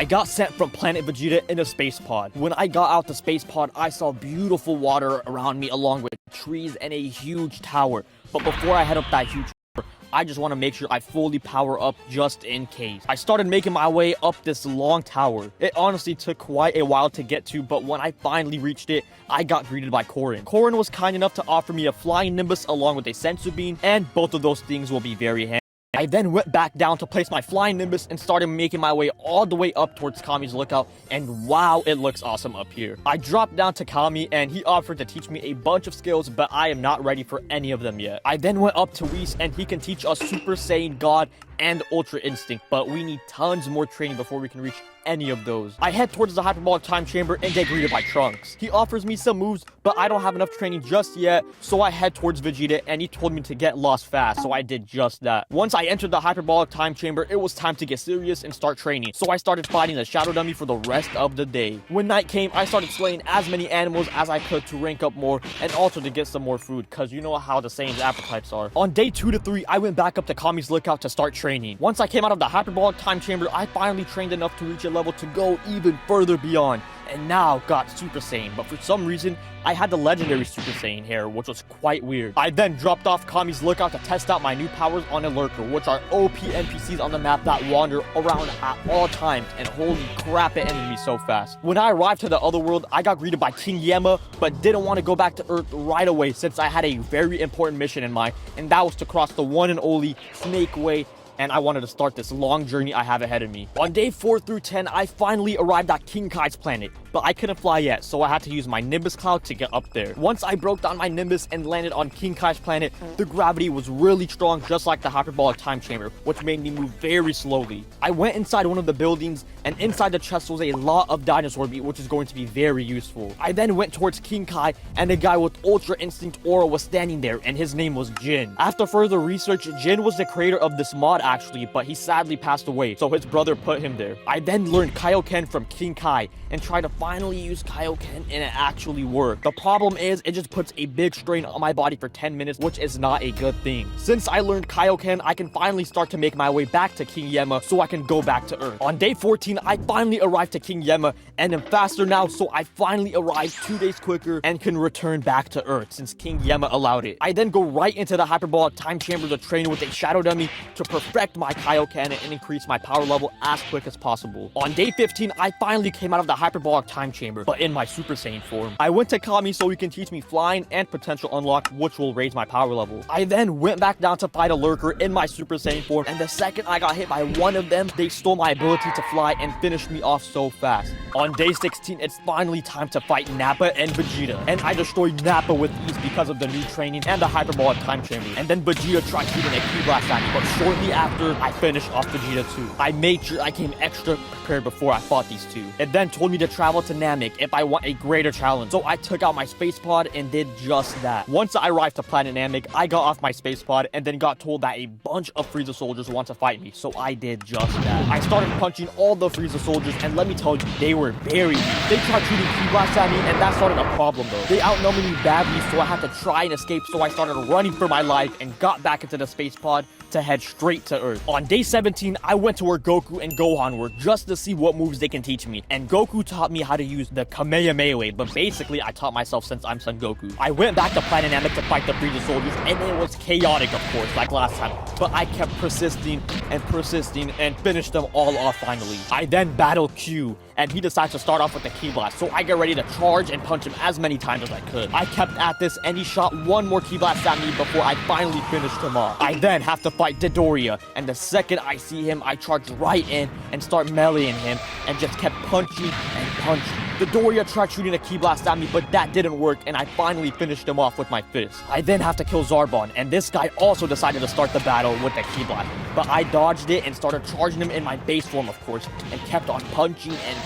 I got sent from planet Vegeta in a space pod. When I got out the space pod, I saw beautiful water around me along with trees and a huge tower. But before I head up that huge tower, I just want to make sure I fully power up just in case. I started making my way up this long tower. It honestly took quite a while to get to, but when I finally reached it, I got greeted by Korin. Korin was kind enough to offer me a flying Nimbus along with a sensu bean, and both of those things will be very handy. I then went back down to place my flying Nimbus and started making my way all the way up towards Kami's lookout, and wow, it looks awesome up here. I dropped down to Kami and he offered to teach me a bunch of skills, but I am not ready for any of them yet. I then went up to Whis and he can teach us Super Saiyan God and Ultra Instinct, but we need tons more training before we can reach any of those. I head towards the hyperbolic time chamber and get greeted by Trunks. He offers me some moves, but I don't have enough training just yet, so I head towards Vegeta and he told me to get lost fast, so I did just that. Once I entered the hyperbolic time chamber, it was time to get serious and start training, so I started fighting the Shadow Dummy for the rest of the day. When night came, I started slaying as many animals as I could to rank up more and also to get some more food, cause you know how the Saiyan's appetites are. On day 2 to 3, I went back up to Kami's lookout to start training. Once I came out of the hyperbolic time chamber, I finally trained enough to reach a level to go even further beyond, and now got Super Saiyan, but for some reason, I had the legendary Super Saiyan hair, which was quite weird. I then dropped off Kami's lookout to test out my new powers on a Lurker, which are OP NPCs on the map that wander around at all times, and holy crap, it ended me so fast. When I arrived to the other world, I got greeted by King Yama, but didn't want to go back to Earth right away since I had a very important mission in mind, and that was to cross the one and only Snake Way, and I wanted to start this long journey I have ahead of me. On day 4 through 10, I finally arrived at King Kai's planet, but I couldn't fly yet, so I had to use my Nimbus Cloud to get up there. Once I broke down my Nimbus and landed on King Kai's planet, the gravity was really strong, just like the hyperbolic time chamber, which made me move very slowly. I went inside one of the buildings, and inside the chest was a lot of dinosaur meat, which is going to be very useful. I then went towards King Kai, and a guy with Ultra Instinct Aura was standing there, and his name was Jin. After further research, Jin was the creator of this mod actually, but he sadly passed away, so his brother put him there. I then learned Kaioken from King Kai, and tried to finally use Kaioken, and it actually worked. The problem is, it just puts a big strain on my body for 10 minutes, which is not a good thing. Since I learned Kaioken, I can finally start to make my way back to King Yama, so I can go back to Earth. On day 14, I finally arrived to King Yama, and am faster now, so I finally arrived 2 days quicker, and can return back to Earth, since King Yama allowed it. I then go right into the hyperbolic time chamber to train with a Shadow Dummy to perfect my Kaioken and increase my power level as quick as possible. On day 15, I finally came out of the hyperbolic time chamber, but in my Super Saiyan form. I went to Kami so he can teach me flying and potential unlock, which will raise my power level. I then went back down to fight a Lurker in my Super Saiyan form, and the second I got hit by one of them, they stole my ability to fly and finished me off so fast. On day 16, it's finally time to fight Nappa and Vegeta, and I destroyed Nappa with ease because of the new training and the hyperbolic time chamber. And then Vegeta tried shooting a Ki Blast at me, but shortly after, I finished off Vegeta too. I made sure I came extra prepared before I fought these two. It then told me to travel to Namek if I want a greater challenge, so I took out my space pod and did just that. Once I arrived to planet Namek, I got off my space pod and then got told that a bunch of Frieza soldiers want to fight me, so I did just that. I started punching all the Frieza soldiers, and let me tell you, they were very weak. They tried shooting Ki Blasts at me, and that started a problem though. They outnumbered me badly, so I had to try and escape, so I started running for my life and got back into the space pod to head straight to Earth. On day 17, I went to where Goku and Gohan were just to see what moves they can teach me, and Goku taught me how to use the Kamehameha wave, but basically I taught myself since I'm Son Goku. I went back to Planet Namek to fight the Frieza soldiers, and it was chaotic of course, like last time, but I kept persisting and finished them all off finally. I then battled Q, and he decides to start off with the Ki Blast, so I get ready to charge and punch him as many times as I could. I kept at this, and he shot one more Ki Blast at me before I finally finished him off. I then have to fight Dodoria, and the second I see him, I charge right in and start meleeing him, and just kept punching and punching. Dodoria tried shooting a Ki Blast at me, but that didn't work, and I finally finished him off with my fist. I then have to kill Zarbon, and this guy also decided to start the battle with the Ki Blast, but I dodged it and started charging him in my base form, of course, and kept on punching and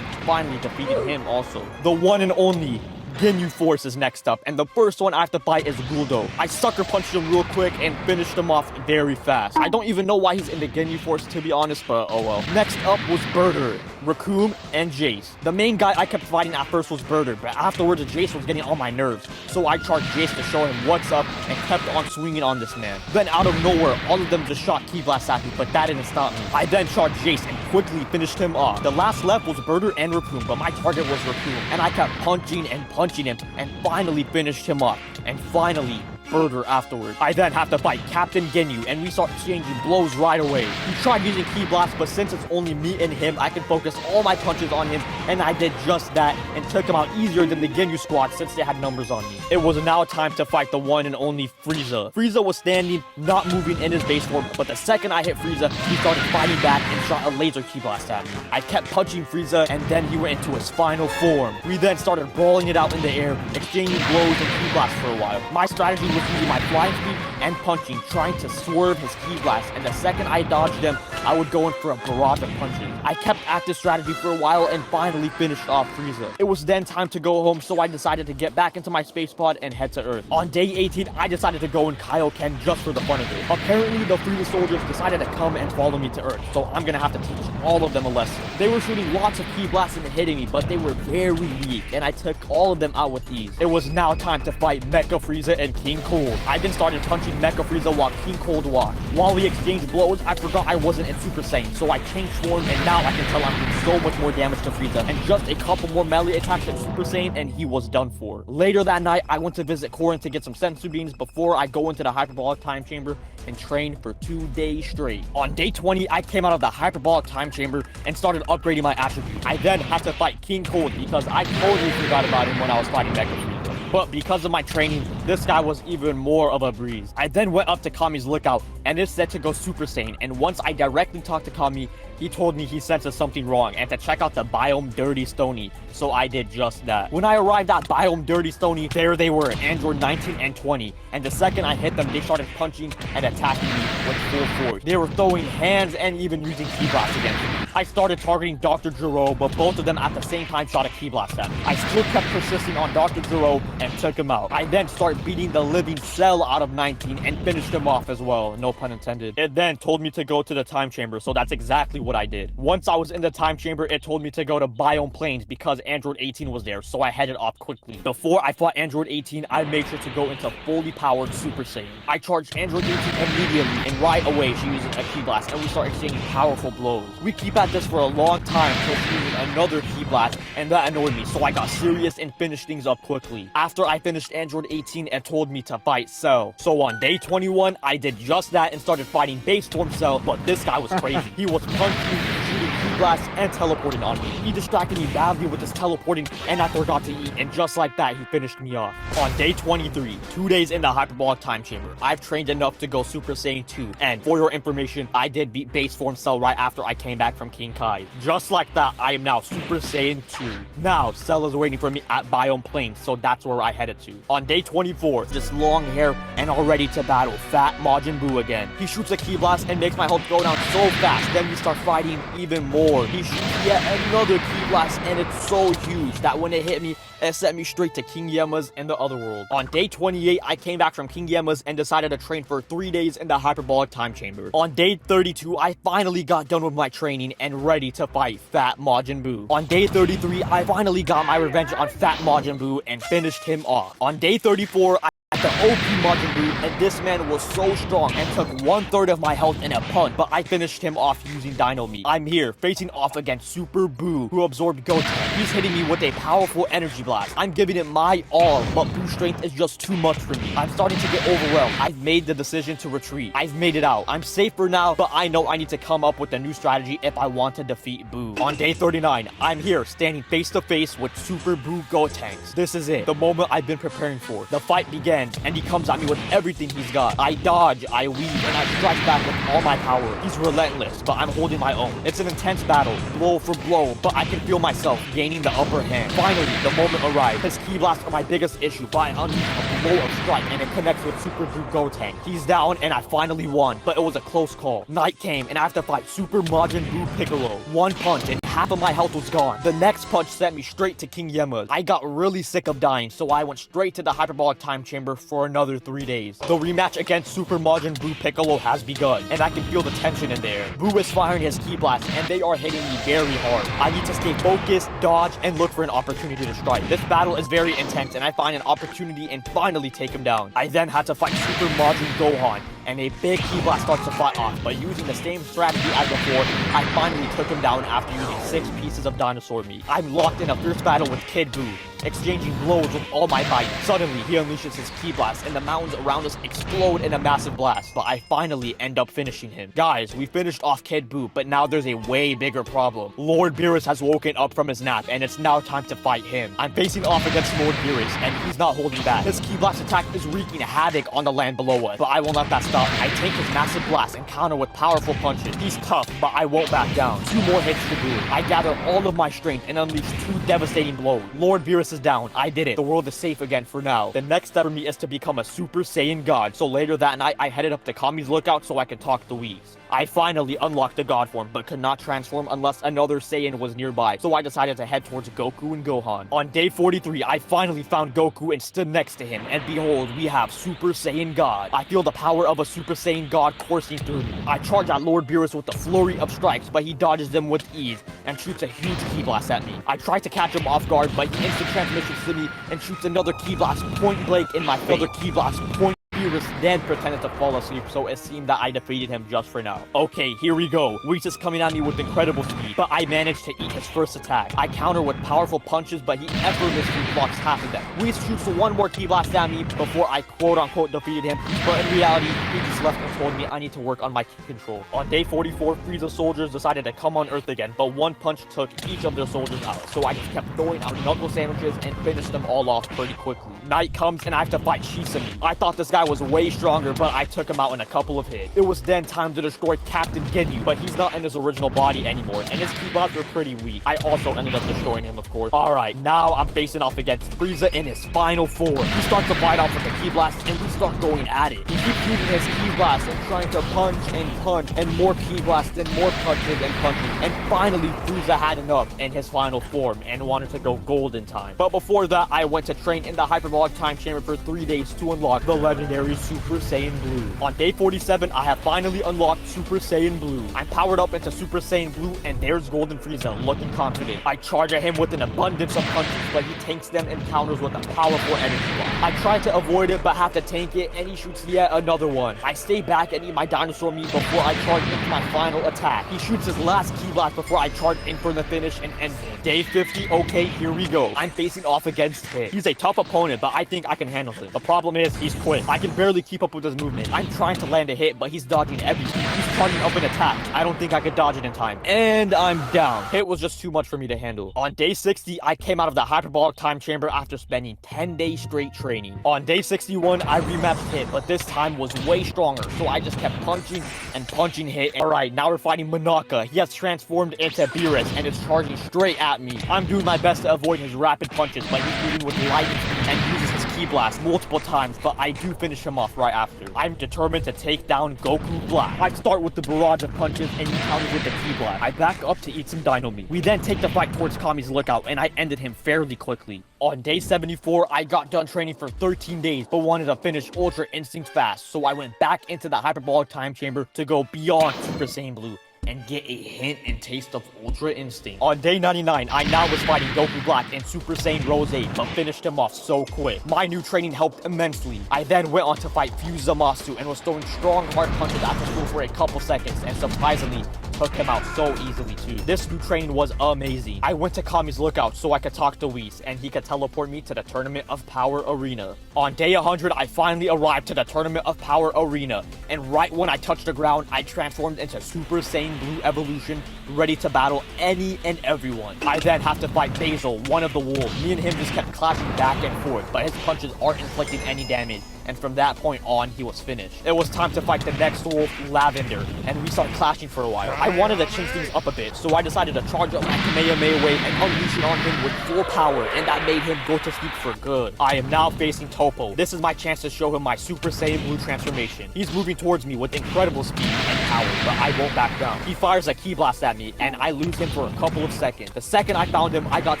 finally defeated him also. The one and only Ginyu Force is next up, and the first one I have to fight is Guldo. I sucker punched him real quick and finished him off very fast. I don't even know why he's in the Ginyu Force, to be honest, but oh well. Next up was Birder. Raccoon, and Jace. The main guy I kept fighting at first was Birder, but afterwards Jace was getting on my nerves, so I charged Jace to show him what's up and kept on swinging on this man. Then out of nowhere, all of them just shot Ki Blasts at me, but that didn't stop me. I then charged Jace and quickly finished him off. The last left was Birder and Raccoon, but my target was Raccoon, and I kept punching and punching him and finally finished him off. And finally, Birder afterward. I then have to fight Captain Ginyu, and we start exchanging blows right away. He tried using Ki Blast, but since it's only me and him, I can focus all my punches on him, and I did just that and took him out easier than the Ginyu squad since they had numbers on me. It was now time to fight the one and only Frieza. Frieza was standing, not moving in his base form, but the second I hit Frieza, he started fighting back and shot a laser Ki Blast at me. I kept punching Frieza, and then he went into his final form. We then started brawling it out in the air, exchanging blows and Ki Blasts for a while. My strategy was using my flying speed and punching, trying to swerve his Ki Blast, and the second I dodged them, I would go in for a barrage of punches. I kept active strategy for a while and finally finished off Frieza. It was then time to go home, so I decided to get back into my space pod and head to Earth. On day 18, I decided to go in Kaioken just for the fun of it. Apparently, the Frieza soldiers decided to come and follow me to Earth, so I'm gonna have to teach all of them a lesson. They were shooting lots of Ki Blasts and hitting me, but they were very weak, and I took all of them out with ease. It was now time to fight Mecha Frieza and King Cold. I then started punching Mecha Frieza while King Cold watched. While we exchanged blows, I forgot I wasn't in Super Saiyan, so I changed form, and now I can tell I'm doing so much more damage to Frieza, and just a couple more melee attacks at Super Saiyan, and he was done for. Later that night, I went to visit Korin to get some sensu beans before I go into the hyperbolic time chamber and train for 2 days straight. On day 20, I came out of the hyperbolic time chamber and started upgrading my attributes. I then had to fight King Cold because I totally forgot about him when I was fighting Mecha Frieza. But because of my training, this guy was even more of a breeze. I then went up to Kami's lookout, and it's set to go Super Saiyan, and once I directly talked to Kami, he told me he senses something wrong and to check out the Biome Dirty Stony, so I did just that. When I arrived at Biome Dirty Stony, there they were, Android 19 and 20, and the second I hit them, they started punching and attacking me with full force. They were throwing hands and even using Ki Blasts against me. I started targeting Dr. Gero, but both of them at the same time shot a Ki Blast at me. I still kept persisting on Dr. Gero and took him out. I then started beating the living cell out of 19 and finished him off as well, no pun intended. It then told me to go to the time chamber, so that's exactly what I did. Once I was in the time chamber, it told me to go to Biome Plains because Android 18 was there, so I headed off quickly. Before I fought Android 18, I made sure to go into fully powered Super Saiyan. I charged Android 18 immediately, and right away she uses a Ki Blast, and we start exchanging powerful blows. We keep at this for a long time until she uses another Ki Blast, and that annoyed me, so I got serious and finished things up quickly. After I finished Android 18, it told me to fight Cell. So on day 21, I did just that and started fighting base form Cell, but this guy was crazy. He was punching, shooting Ki Blasts, and teleporting on me. He distracted me badly with his teleporting, and I forgot to eat, and just like that, he finished me off. On day 23, 2 days in the hyperbolic time chamber, I've trained enough to go Super Saiyan 2, and for your information, I did beat base form Cell right after I came back from King Kai. Just like that, I am now Super Saiyan 2. Now, Cell is waiting for me at Biome Plains, so that's where I headed to. On day 24, this long hair and all ready to battle Fat Majin Buu again. He shoots a Ki Blast and makes my health go down so fast, then we start fighting even more. He shoots yet another Ki Blast, and it's so huge that when it hit me, it sent me straight to King Yema's in the other world. On day 28, I came back from King Yema's and decided to train for 3 days in the hyperbolic time chamber. On day 32, I finally got done with my training and ready to fight Fat Majin Buu. On day 33, I finally got my revenge on Fat Majin Buu and finished him off. On day 34, I the OP Majin Buu, and this man was so strong and took 1/3 of my health in a punch, but I finished him off using Dino Meat. I'm here facing off against Super Buu, who absorbed Goten. He's hitting me with a powerful energy blast. I'm giving it my all, but Buu's strength is just too much for me. I'm starting to get overwhelmed. I've made the decision to retreat. I've made it out. I'm safe for now, but I know I need to come up with a new strategy if I want to defeat Buu. On day 39, I'm here standing face to face with Super Buu Gotenks. This is it, the moment I've been preparing for. The fight began, and he comes at me with everything he's got. I dodge, I weave, and I strike back with all my power. He's relentless, but I'm holding my own. It's an intense battle, blow for blow, but I can feel myself gaining the upper hand. Finally, the moment arrived. His Ki Blasts are my biggest issue, but I unleash a blow of strike, and it connects with Super Buu Gotenk. He's down, and I finally won, but it was a close call. Night came, and I have to fight Super Majin Buu Piccolo. One punch, and half of my health was gone. The next punch sent me straight to King Yema's. I got really sick of dying, so I went straight to the hyperbolic time chamber for for another 3 days. The rematch against Super Majin Buu Piccolo has begun, and I can feel the tension in there. Buu is firing his ki blasts, and they are hitting me very hard. I need to stay focused, dodge, and look for an opportunity to strike. This battle is very intense, and I find an opportunity and finally take him down. I then had to fight Super Majin Gohan, and a big ki blast starts to fight off, but using the same strategy as before, I finally took him down after using 6 pieces of dinosaur meat. I'm locked in a fierce battle with Kid Buu, exchanging blows with all my might. Suddenly, he unleashes his ki blast, and the mountains around us explode in a massive blast, but I finally end up finishing him. Guys, we finished off Kid Buu, but now there's a way bigger problem. Lord Beerus has woken up from his nap, and it's now time to fight him. I'm facing off against Lord Beerus, and he's not holding back. His ki blast attack is wreaking havoc on the land below us, but I won't let that stop. I take his massive blast and counter with powerful punches. He's tough, but I won't back down. 2 more hits to Buu. I gather all of my strength and unleash 2 devastating blows. Lord Beerus is down. I did it. The world is safe again for now. The next step for me is to become a Super Saiyan God. So later that night, I headed up to Kami's Lookout so I could talk to Whis. I finally unlocked the God form, but could not transform unless another Saiyan was nearby, so I decided to head towards Goku and Gohan. On day 43, I finally found Goku and stood next to him, and behold, we have Super Saiyan God. I feel the power of a Super Saiyan God coursing through me. I charge at Lord Beerus with a flurry of strikes, but he dodges them with ease and shoots a huge ki blast at me. I try to catch him off guard, but he instant transmissions to me and shoots another ki blast point blank in my face. Another ki blast point. Beerus then pretended to fall asleep, so it seemed that I defeated him just for now. Okay, here we go. Whis is coming at me with incredible speed, but I managed to eat his first attack. I counter with powerful punches, but he effortlessly blocks half of them. Whis shoots 1 more ki blast at me before I quote-unquote defeated him, but in reality, he just left and told me I need to work on my ki control. On day 44, Frieza's soldiers decided to come on Earth again, but 1 punch took each of their soldiers out, so I just kept throwing out knuckle sandwiches and finished them all off pretty quickly. Night comes and I have to fight Shisame. I thought this guy was way stronger, but I took him out in a couple of hits. It was then time to destroy Captain Ginyu, but he's not in his original body anymore, and his ki blasts were pretty weak. I also ended up destroying him, of course. Alright, now I'm facing off against Frieza in his final form. He starts to fight off with the ki blast, and we start going at it. He keeps using his ki blast and trying to punch, and more ki blasts, and more punches and punches, and finally Frieza had enough in his final form and wanted to go golden time. But before that, I went to train in the hyperbolic time chamber for 3 days to unlock the legendary Super Saiyan Blue. On day 47, I have finally unlocked Super Saiyan Blue. I'm powered up into Super Saiyan Blue, and there's Golden Frieza looking confident. I charge at him with an abundance of punches, but he tanks them and counters with a powerful energy block. I try to avoid it, but have to tank it, and he shoots yet another one. I stay back and eat my dinosaur meat before I charge into my final attack. He shoots his last ki blast before I charge in for the finish and end him. Day 50, okay, here we go. I'm facing off against him. He's a tough opponent, but I think I can handle him. The problem is, he's quick. I can barely keep up with his movement. I'm trying to land a hit, but he's dodging everything. He's charging up an attack. I don't think I could dodge it in time. And I'm down. Hit was just too much for me to handle. On day 60, I came out of the hyperbolic time chamber after spending 10 days straight training. On day 61, I rematched Hit, but this time was way stronger, so I just kept punching and punching Hit. Alright, now we're fighting Monaka. He has transformed into Beerus and is charging straight at me. I'm doing my best to avoid his rapid punches, but he's moving with lightning and uses his ki blast multiple times, but I do finish him off right after. I'm determined to take down Goku Black. I start with the barrage of punches and he counters with the ki blast. I back up to eat some dino meat. We then take the fight towards Kami's Lookout, and I ended him fairly quickly. On day 74, I got done training for 13 days, but wanted to finish Ultra Instinct fast, so I went back into the hyperbolic time chamber to go beyond Super Saiyan Blue and get a hint and taste of Ultra Instinct. On day 99, I now was fighting Goku Black and Super Saiyan Rose 8, but finished him off so quick. My new training helped immensely. I then went on to fight Fuse Zamasu and was throwing strong hard punches at the school for a couple seconds, and surprisingly, took him out so easily too. This new training was amazing. I went to Kami's Lookout so I could talk to Whis, and he could teleport me to the Tournament of Power Arena. On day 100, I finally arrived to the Tournament of Power Arena, and right when I touched the ground, I transformed into Super Saiyan Blue Evolution, ready to battle any and everyone. I then have to fight Basil, one of the wolves. Me and him just kept clashing back and forth, but his punches aren't inflicting any damage, and from that point on, he was finished. It was time to fight the next wolf, Lavender, and we started clashing for a while. I wanted to change things up a bit, so I decided to charge up my Kamehameha wave and unleash it on him with full power, and that made him go to sleep for good. I am now facing Toppo. This is my chance to show him my Super Saiyan Blue transformation. He's moving towards me with incredible speed and power, but I won't back down. He fires a ki blast at me, and I lose him for a couple of seconds. The second I found him, I got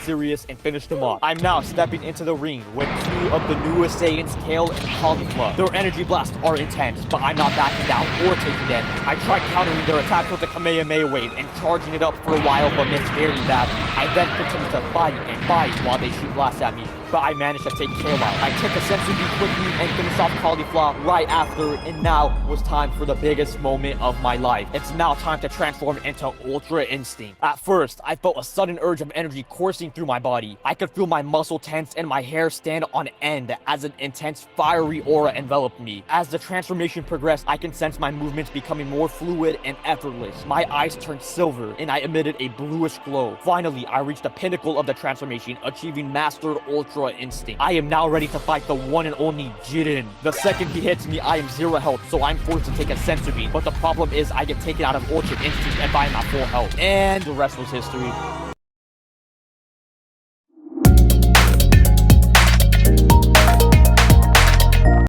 serious and finished him off. I'm now stepping into the ring with 2 of the newest Saiyans, Kale and Kali. Caulifla. Their energy blasts are intense, but I'm not backing down or taking damage. I tried countering their attacks with a Kamehameha wave and charging it up for a while, but missed very bad. I then continued to fight and fight while they shoot blasts at me, but I managed to take care of it. I took a Sensory quickly and finished off Caulifla right after, and now was time for the biggest moment of my life. It's now time to transform into Ultra Instinct. At first, I felt a sudden urge of energy coursing through my body. I could feel my muscle tense and my hair stand on end as an intense fiery aura enveloped me. As the transformation progressed, I can sense my movements becoming more fluid and effortless. My eyes turned silver and I emitted a bluish glow. Finally, I reached the pinnacle of the transformation, achieving Mastered Ultra Instinct. I am now ready to fight the one and only Jiren. The second he hits me, I am 0 health, so I'm forced to take a Sensu Bean. But the problem is I get taken out of Ultra Instinct if I am at full health. And the rest was history.